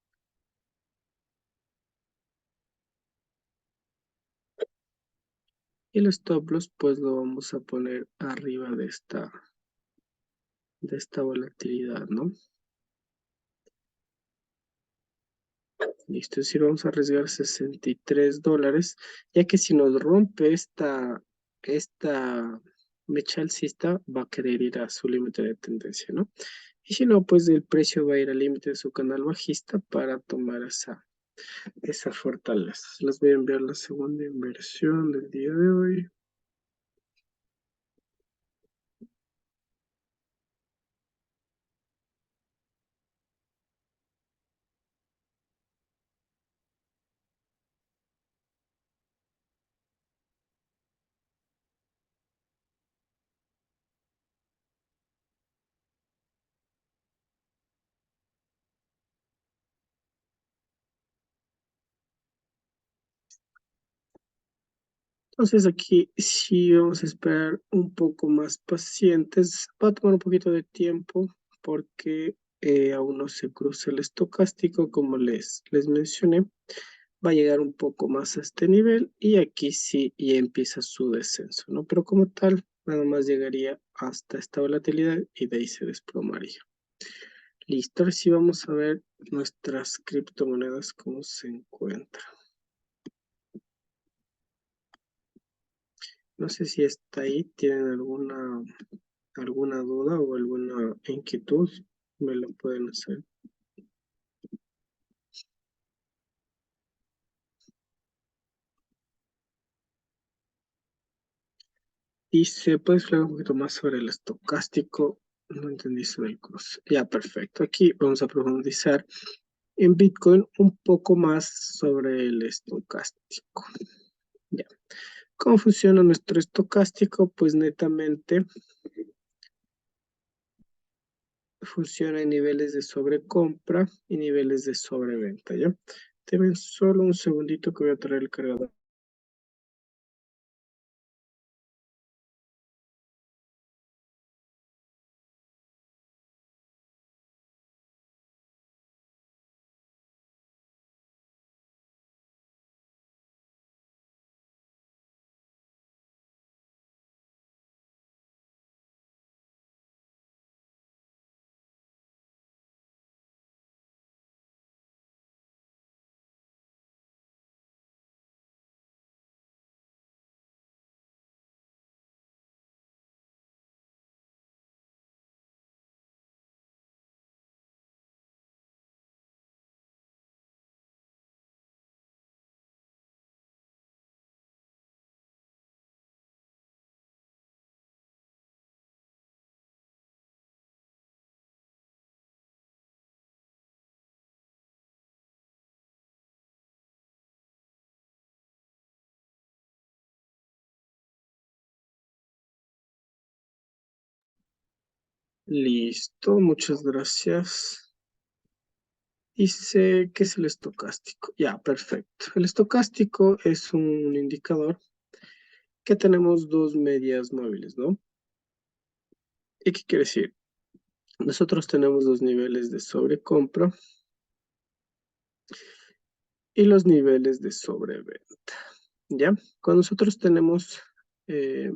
Y el stop loss, pues lo vamos a poner arriba de esta volatilidad, ¿no? Listo, es decir, vamos a arriesgar $63, ya que si nos rompe esta mecha alcista, va a querer ir a su límite de tendencia, ¿no? Y si no, pues el precio va a ir al límite de su canal bajista para tomar esa fortaleza. Les voy a enviar la segunda inversión del día de hoy. Entonces aquí sí vamos a esperar un poco más pacientes. Va a tomar un poquito de tiempo porque aún no se cruza el estocástico, como les mencioné. Va a llegar un poco más a este nivel y aquí sí ya empieza su descenso, ¿no? Pero como tal, nada más llegaría hasta esta volatilidad y de ahí se desplomaría. Listo, ahora sí vamos a ver nuestras criptomonedas cómo se encuentran. No sé si está ahí, tienen alguna duda o alguna inquietud, me lo pueden hacer. Y se puede explicar un poquito más sobre el estocástico. No entendí sobre el cruce. Ya, perfecto. Aquí vamos a profundizar en Bitcoin un poco más sobre el estocástico. Ya. ¿Cómo funciona nuestro estocástico? Pues netamente funciona en niveles de sobrecompra y niveles de sobreventa, ¿ya? Deben solo un segundito que voy a traer el cargador. Listo, muchas gracias. Dice que es el estocástico. Ya, perfecto. El estocástico es un indicador que tenemos dos medias móviles, ¿no? ¿Y qué quiere decir? Nosotros tenemos dos niveles de sobrecompra y los niveles de sobreventa, ¿ya? Cuando nosotros tenemos eh,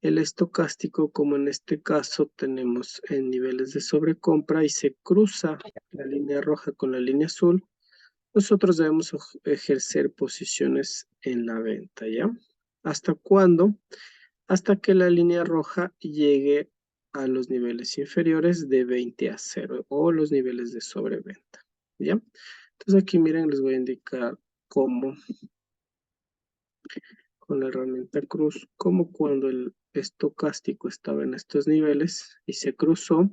el estocástico, como en este caso tenemos en niveles de sobrecompra y se cruza la línea roja con la línea azul, nosotros debemos ejercer posiciones en la venta, ¿ya? ¿Hasta cuándo? Hasta que la línea roja llegue a los niveles inferiores de 20 a 0 o los niveles de sobreventa, ¿ya? Entonces aquí miren, les voy a indicar cómo con la herramienta cruz, como cuando el estocástico estaba en estos niveles y se cruzó,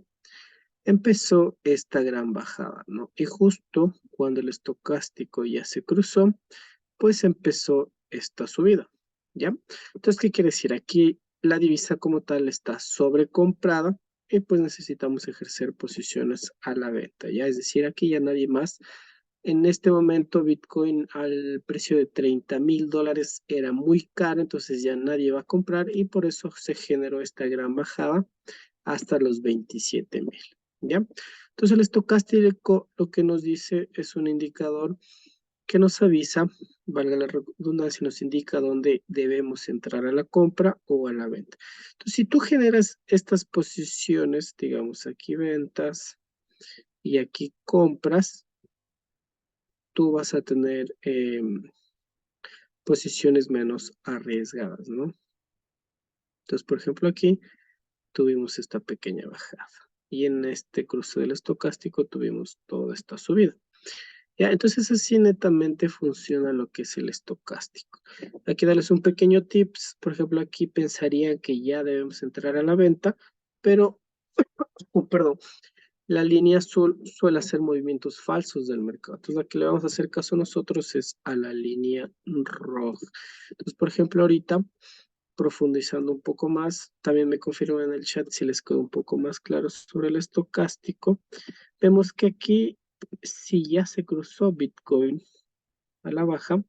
empezó esta gran bajada, ¿no? Y justo cuando el estocástico ya se cruzó, pues empezó esta subida, ¿ya? Entonces, ¿qué quiere decir? Aquí la divisa como tal está sobrecomprada y pues necesitamos ejercer posiciones a la venta, ¿ya? Es decir, aquí ya nadie más. En este momento Bitcoin al precio de $30,000 era muy caro, entonces ya nadie va a comprar y por eso se generó esta gran bajada hasta los 27,000, ¿ya? Entonces el estocástico lo que nos dice es un indicador que nos avisa, valga la redundancia, nos indica dónde debemos entrar a la compra o a la venta. Entonces, si tú generas estas posiciones, digamos aquí ventas y aquí compras, tú vas a tener posiciones menos arriesgadas, ¿no? Entonces, por ejemplo, aquí tuvimos esta pequeña bajada y en este cruce del estocástico tuvimos toda esta subida. Ya, entonces así netamente funciona lo que es el estocástico. Aquí darles un pequeño tips, por ejemplo, aquí pensaría que ya debemos entrar a la venta, pero, perdón, la línea azul suele hacer movimientos falsos del mercado. Entonces, aquí le vamos a hacer caso nosotros es a la línea roja. Entonces, por ejemplo, ahorita, profundizando un poco más, también me confirman en el chat si les quedó un poco más claro sobre el estocástico. Vemos que aquí, si ya se cruzó Bitcoin a la baja,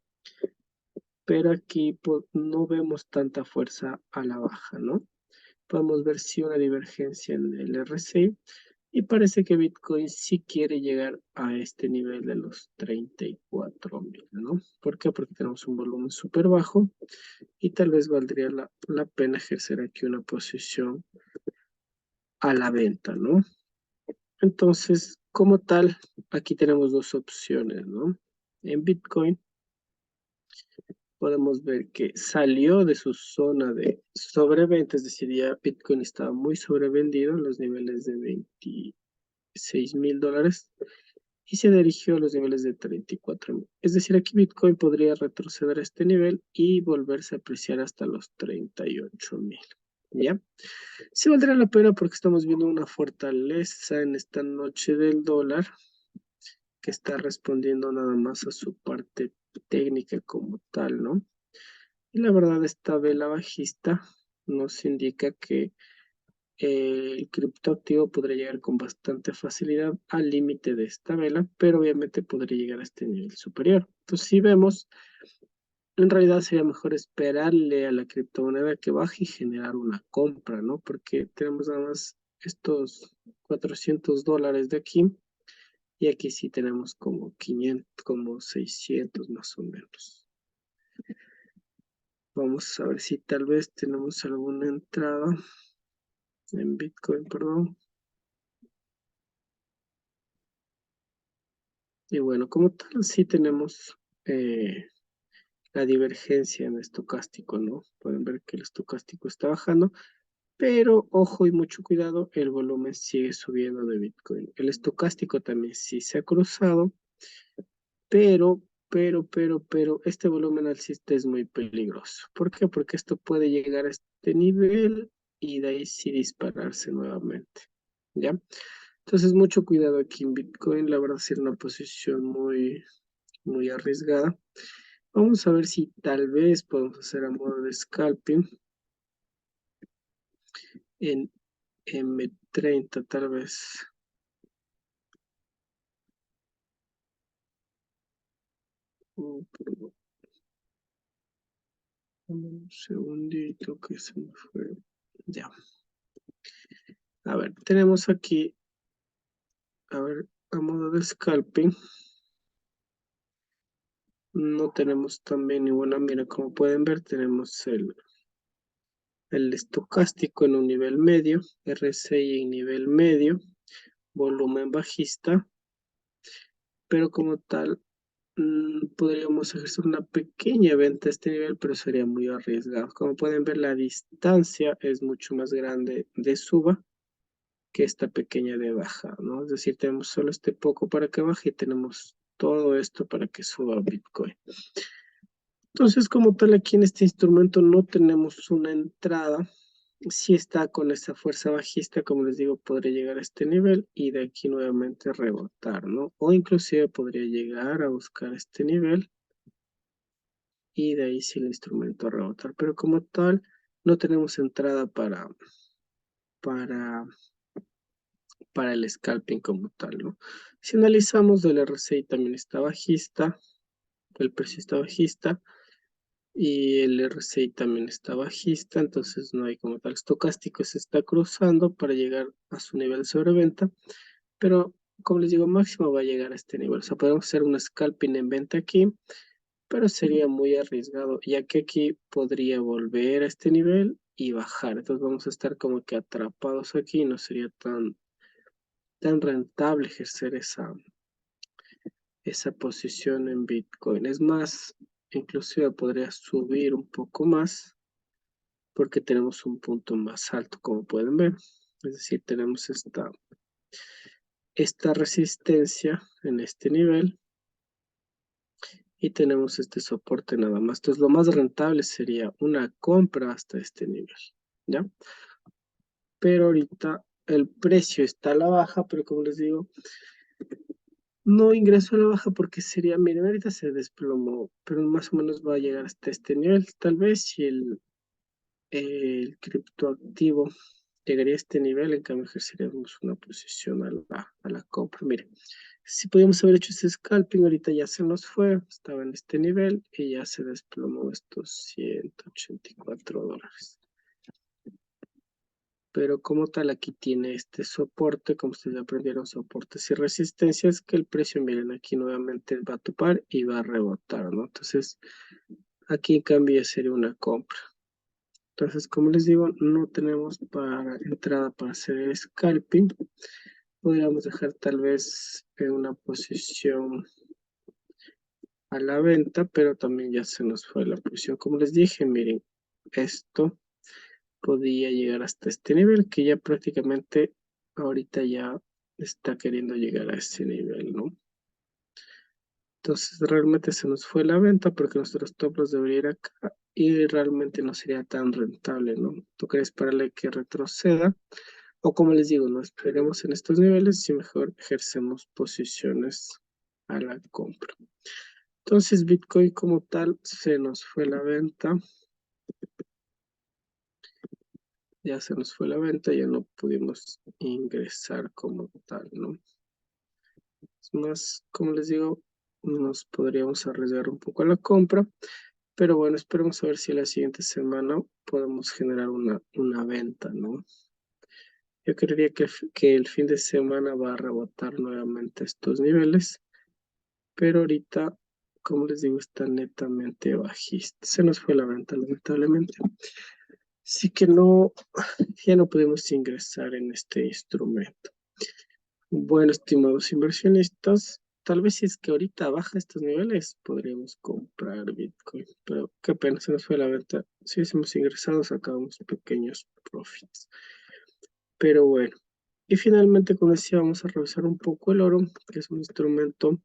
pero aquí no vemos tanta fuerza a la baja, ¿no? Podemos ver si una divergencia en el RSI y parece que Bitcoin sí quiere llegar a este nivel de los 34,000, ¿no? ¿Por qué? Porque tenemos un volumen súper bajo y tal vez valdría la pena ejercer aquí una posición a la venta, ¿no? Entonces, como tal, aquí tenemos dos opciones, ¿no? En Bitcoin podemos ver que salió de su zona de sobreventa, es decir, ya Bitcoin estaba muy sobrevendido en los niveles de $26,000 y se dirigió a los niveles de 34,000. Es decir, aquí Bitcoin podría retroceder a este nivel y volverse a apreciar hasta los 38,000. ¿Ya? Sí valdría la pena porque estamos viendo una fortaleza en esta noche del dólar que está respondiendo nada más a su parte técnica como tal, ¿no? Y la verdad, esta vela bajista nos indica que el criptoactivo podría llegar con bastante facilidad al límite de esta vela, pero obviamente podría llegar a este nivel superior. Entonces, si vemos, en realidad sería mejor esperarle a la criptomoneda que baje y generar una compra, ¿no? Porque tenemos nada más estos $400 de aquí y aquí sí tenemos como 500, como 600 más o menos. Vamos a ver si tal vez tenemos alguna entrada en Bitcoin, perdón. Y bueno, como tal, sí tenemos la divergencia en estocástico, ¿no? Pueden ver que el estocástico está bajando, pero ojo y mucho cuidado, el volumen sigue subiendo de Bitcoin. El estocástico también sí se ha cruzado, pero, este volumen alcista es muy peligroso. ¿Por qué? Porque esto puede llegar a este nivel y de ahí sí dispararse nuevamente, ¿ya? Entonces, mucho cuidado aquí en Bitcoin. La verdad, es una posición muy, muy arriesgada. Vamos a ver si tal vez podemos hacer a modo de scalping en M30 tal vez. Perdón, un segundito que se me fue. Ya. A ver, tenemos aquí, a ver, a modo de scalping. No tenemos también ninguna, mira, como pueden ver, tenemos el estocástico en un nivel medio, RSI en nivel medio, volumen bajista, pero como tal, podríamos ejercer una pequeña venta a este nivel, pero sería muy arriesgado. Como pueden ver, la distancia es mucho más grande de suba que esta pequeña de baja, ¿no? Es decir, tenemos solo este poco para que baje y tenemos todo esto para que suba Bitcoin. Entonces, como tal, aquí en este instrumento no tenemos una entrada. Si está con esa fuerza bajista, como les digo, podría llegar a este nivel y de aquí nuevamente rebotar, ¿no? O inclusive podría llegar a buscar este nivel y de ahí sí el instrumento rebotar. Pero como tal, no tenemos entrada para, para el scalping como tal, ¿no? Si analizamos el RSI también está bajista, el precio está bajista. Y el RSI también está bajista, entonces no hay como tal estocástico, se está cruzando para llegar a su nivel de sobreventa, pero como les digo, máximo va a llegar a este nivel. O sea, podemos hacer un scalping en venta aquí, pero sería muy arriesgado, ya que aquí podría volver a este nivel y bajar. Entonces vamos a estar como que atrapados aquí y no sería tan rentable ejercer esa posición en Bitcoin. Es más, inclusive podría subir un poco más porque tenemos un punto más alto, como pueden ver. Es decir, tenemos esta resistencia en este nivel y tenemos este soporte nada más. Entonces, lo más rentable sería una compra hasta este nivel, ¿ya? Pero ahorita el precio está a la baja, pero como les digo, no ingreso a la baja porque sería, miren, ahorita se desplomó, pero más o menos va a llegar hasta este nivel, tal vez si el criptoactivo llegaría a este nivel, en cambio ejerceríamos una posición a la compra. Miren, si podíamos haber hecho ese scalping, ahorita ya se nos fue, estaba en este nivel y ya se desplomó estos $184. Pero como tal, aquí tiene este soporte, como ustedes aprendieron, soportes y resistencias, que el precio, miren, aquí nuevamente va a topar y va a rebotar, ¿no? Entonces, aquí en cambio ya sería una compra. Entonces, como les digo, no tenemos para entrada para hacer el scalping. Podríamos dejar tal vez en una posición a la venta, pero también ya se nos fue la posición. Como les dije, miren, esto podía llegar hasta este nivel, que ya prácticamente ahorita ya está queriendo llegar a ese nivel, ¿no? Entonces realmente se nos fue la venta porque nuestros stop loss debería ir acá y realmente no sería tan rentable, ¿no? Tocaría esperarle que retroceda o como les digo, no esperemos en estos niveles y mejor ejercemos posiciones a la compra. Entonces Bitcoin como tal se nos fue la venta, ya se nos fue la venta, ya no pudimos ingresar como tal, ¿no? Es más, como les digo, nos podríamos arriesgar un poco a la compra, pero bueno, esperemos a ver si la siguiente semana podemos generar una venta, ¿no? Yo creería que el fin de semana va a rebotar nuevamente estos niveles, pero ahorita, como les digo, está netamente bajista. Se nos fue la venta, lamentablemente. Así que no, ya no pudimos ingresar en este instrumento. Bueno, estimados inversionistas, tal vez si es que ahorita baja estos niveles, podríamos comprar Bitcoin. Pero qué pena, se nos fue la venta. Si hubiésemos ingresado, sacábamos pequeños profits. Pero bueno. Y finalmente, como decía, vamos a revisar un poco el oro, que es un instrumento,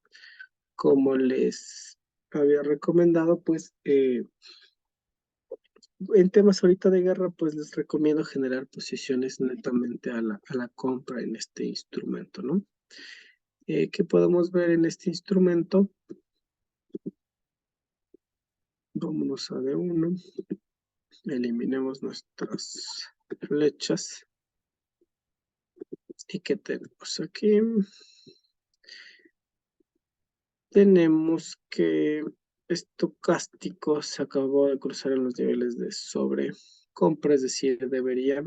como les había recomendado, pues en temas ahorita de guerra, pues les recomiendo generar posiciones netamente a la compra en este instrumento, ¿no? ¿Qué podemos ver en este instrumento? Vámonos a D1, eliminemos nuestras flechas. ¿Y qué tenemos aquí? Tenemos que estocástico se acabó de cruzar en los niveles de sobrecompra, es decir, debería.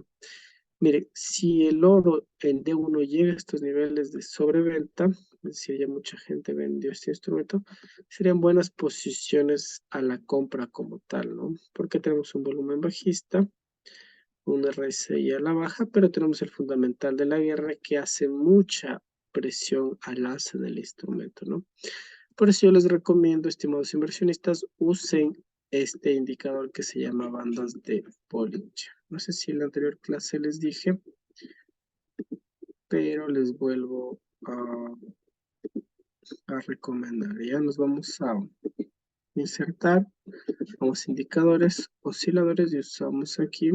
Mire, si el oro, el D1 llega a estos niveles de sobreventa, es decir, ya mucha gente vendió este instrumento, serían buenas posiciones a la compra como tal, ¿no? Porque tenemos un volumen bajista, un RSI a la baja, pero tenemos el fundamental de la guerra que hace mucha presión al alza del instrumento, ¿no? Por eso yo les recomiendo, estimados inversionistas, usen este indicador que se llama bandas de Bollinger. No sé si en la anterior clase les dije, pero les vuelvo a recomendar. Ya nos vamos a insertar, vamos a indicadores, osciladores y usamos aquí,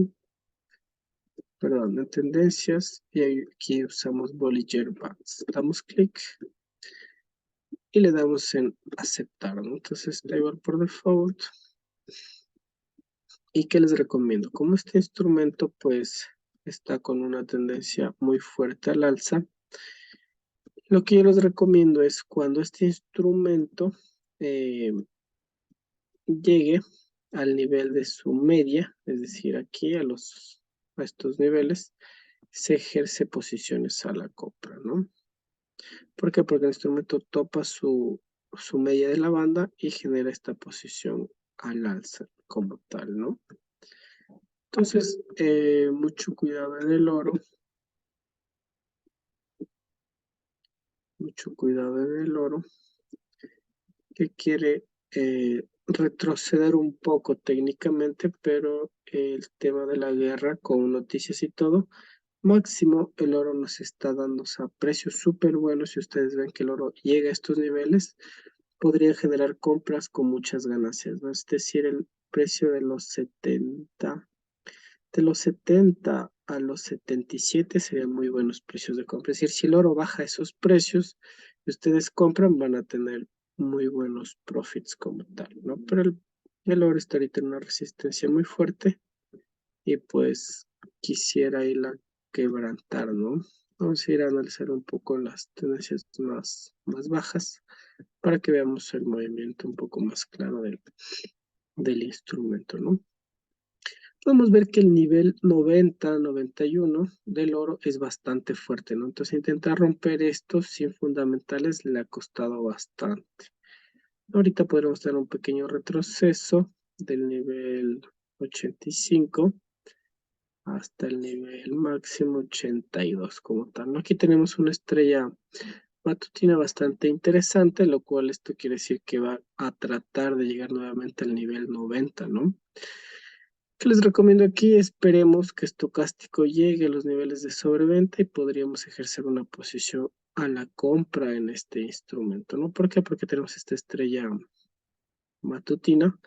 perdón, en tendencias y aquí usamos Bollinger Bands. Damos clic y le damos en aceptar, ¿no? Entonces, da igual por default. ¿Y qué les recomiendo? Como este instrumento pues está con una tendencia muy fuerte al alza, lo que yo les recomiendo es cuando este instrumento eh, llegue al nivel de su media, es decir, aquí a estos niveles, se ejerce posiciones a la compra, ¿no? ¿Por qué? Porque el instrumento topa su media de la banda y genera esta posición al alza como tal, ¿no? Entonces, mucho cuidado en el oro, mucho cuidado en el oro, que quiere retroceder un poco técnicamente, pero el tema de la guerra con noticias y todo, máximo el oro nos está dando a precios súper buenos. Si ustedes ven que el oro llega a estos niveles, podrían generar compras con muchas ganancias, ¿no? Es decir, el precio de los 70 a los 77 serían muy buenos precios de compra. Es decir, si el oro baja esos precios y ustedes compran, van a tener muy buenos profits como tal, ¿no? Pero el oro está ahorita en una resistencia muy fuerte y pues quisiera ir a quebrantar, ¿no? Vamos a ir a analizar un poco las tendencias más bajas para que veamos el movimiento un poco más claro del instrumento, ¿no? Podemos ver que el nivel 90-91 del oro es bastante fuerte, ¿no? Entonces intentar romper esto sin fundamentales le ha costado bastante. Ahorita podremos tener un pequeño retroceso del nivel 85 hasta el nivel máximo 82 como tal, ¿no? Aquí tenemos una estrella matutina bastante interesante, lo cual esto quiere decir que va a tratar de llegar nuevamente al nivel 90, ¿no? ¿Qué les recomiendo aquí? Esperemos que estocástico llegue a los niveles de sobreventa y podríamos ejercer una posición a la compra en este instrumento, ¿no? ¿Por qué? Porque tenemos esta estrella matutina,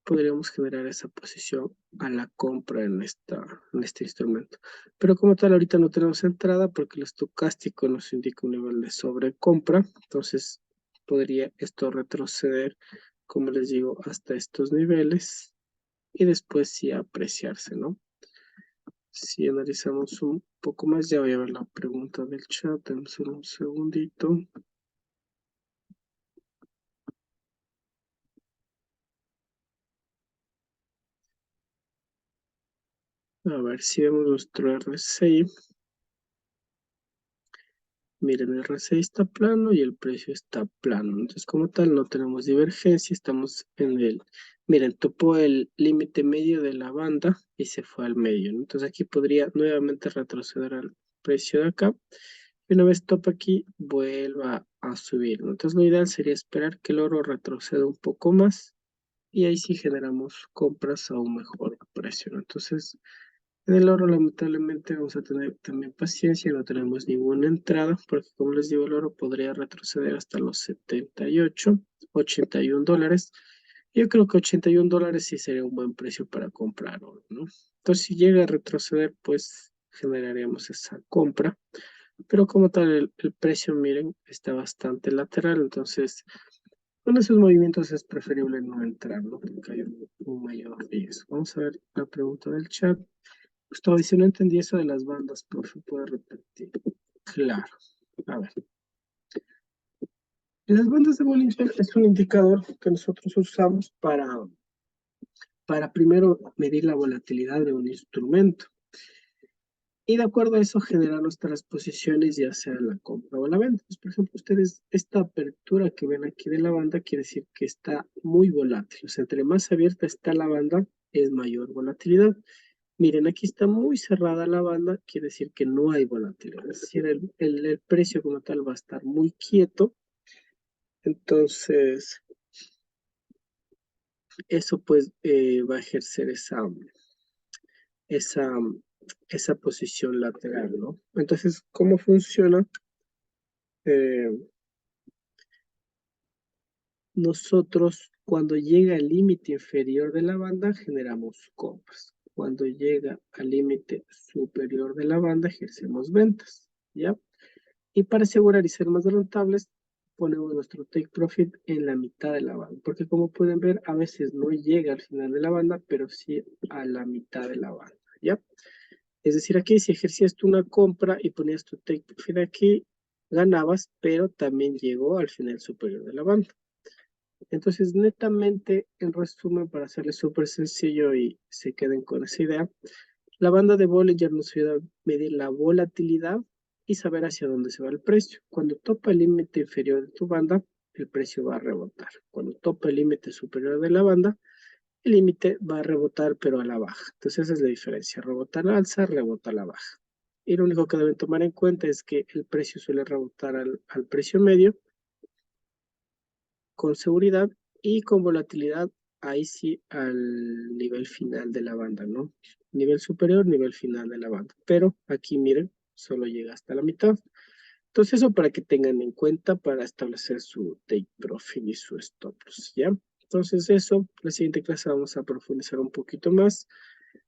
podríamos generar esa posición a la compra en este instrumento. Pero como tal, ahorita no tenemos entrada porque el estocástico nos indica un nivel de sobrecompra, entonces podría esto retroceder, como les digo, hasta estos niveles y después sí apreciarse, ¿no? Si analizamos un poco más, ya voy a ver la pregunta del chat, dame solo un segundito. A ver si vemos nuestro RSI. Miren, el RSI está plano y el precio está plano. Entonces, como tal, no tenemos divergencia, estamos en el... Miren, topó el límite medio de la banda y se fue al medio, ¿no? Entonces, aquí podría nuevamente retroceder al precio de acá. Y una vez topa aquí, vuelva a subir, ¿no? Entonces, lo ideal sería esperar que el oro retroceda un poco más y ahí sí generamos compras a un mejor precio, ¿no? Entonces, en el oro lamentablemente vamos a tener también paciencia, no tenemos ninguna entrada, porque como les digo, el oro podría retroceder hasta los 78, 81 dólares. Yo creo que 81 dólares sí sería un buen precio para comprar oro, ¿no? Entonces, si llega a retroceder, pues generaríamos esa compra. Pero como tal, el precio, miren, está bastante lateral, entonces en esos movimientos es preferible no entrar, ¿no? Porque hay un mayor riesgo. Vamos a ver la pregunta del chat. Gustavo dice, no entendí eso de las bandas, profe, ¿puede repetir? claro. A ver. Las bandas de Bollinger es un indicador que nosotros usamos para primero medir la volatilidad de un instrumento. Y de acuerdo a eso generar nuestras posiciones, ya sea la compra o la venta. Pues, por ejemplo, ustedes, esta apertura que ven aquí de la banda quiere decir que está muy volátil. O sea, entre más abierta está la banda, es mayor volatilidad. Miren, aquí está muy cerrada la banda, quiere decir que no hay volatilidad. Es decir, el precio como tal va a estar muy quieto. Entonces, eso pues va a ejercer esa, esa posición lateral, ¿no? Entonces, ¿cómo funciona? Eh, Nosotros, cuando llega al límite inferior de la banda, generamos compras. Cuando llega al límite superior de la banda, ejercemos ventas, ¿ya? Y para asegurar y ser más rentables, ponemos nuestro take profit en la mitad de la banda. Porque como pueden ver, a veces no llega al final de la banda, pero sí a la mitad de la banda, ¿ya? Es decir, aquí si ejercías tú una compra y ponías tu take profit aquí, ganabas, pero también llegó al final superior de la banda. Entonces, netamente, en resumen, para hacerles súper sencillo y se queden con esa idea, la banda de Bollinger nos ayuda a medir la volatilidad y saber hacia dónde se va el precio. Cuando topa el límite inferior de tu banda, el precio va a rebotar. Cuando topa el límite superior de la banda, el límite va a rebotar, pero a la baja. Entonces, esa es la diferencia. Rebota al alza, rebota a la baja. Y lo único que deben tomar en cuenta es que el precio suele rebotar al precio medio con seguridad y con volatilidad, ahí sí al nivel final de la banda, ¿no? Nivel superior, nivel final de la banda. Pero aquí miren, solo llega hasta la mitad. Entonces eso para que tengan en cuenta para establecer su take profit y su stop loss, ¿ya? Entonces eso, la siguiente clase vamos a profundizar un poquito más.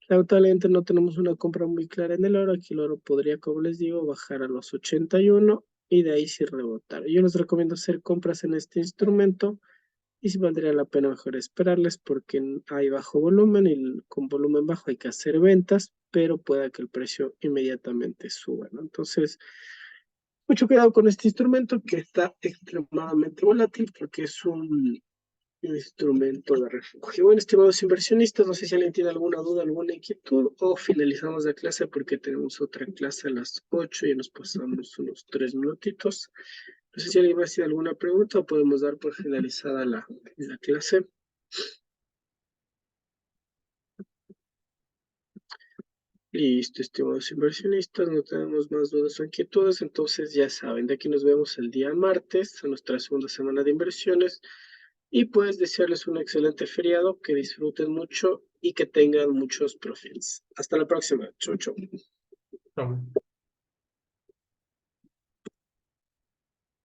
Lamentablemente no tenemos una compra muy clara en el oro. Aquí el oro podría, como les digo, bajar a los 81 y de ahí sí rebotar. Yo les recomiendo hacer compras en este instrumento y si valdría la pena mejor esperarles porque hay bajo volumen y con volumen bajo hay que hacer ventas, pero pueda que el precio inmediatamente suba, ¿no? Entonces, mucho cuidado con este instrumento que está extremadamente volátil porque es un instrumento de refugio. Bueno, estimados inversionistas, no sé si alguien tiene alguna duda, alguna inquietud o finalizamos la clase porque tenemos otra clase a las 8 y nos pasamos unos 3 minutitos. No sé si alguien más tiene alguna pregunta o podemos dar por finalizada la clase. Listo, estimados inversionistas, no tenemos más dudas o inquietudes, entonces ya saben, de aquí nos vemos el día martes, a nuestra segunda semana de inversiones, y pues desearles un excelente feriado, que disfruten mucho y que tengan muchos profits. Hasta la próxima, chau, chau. Chao.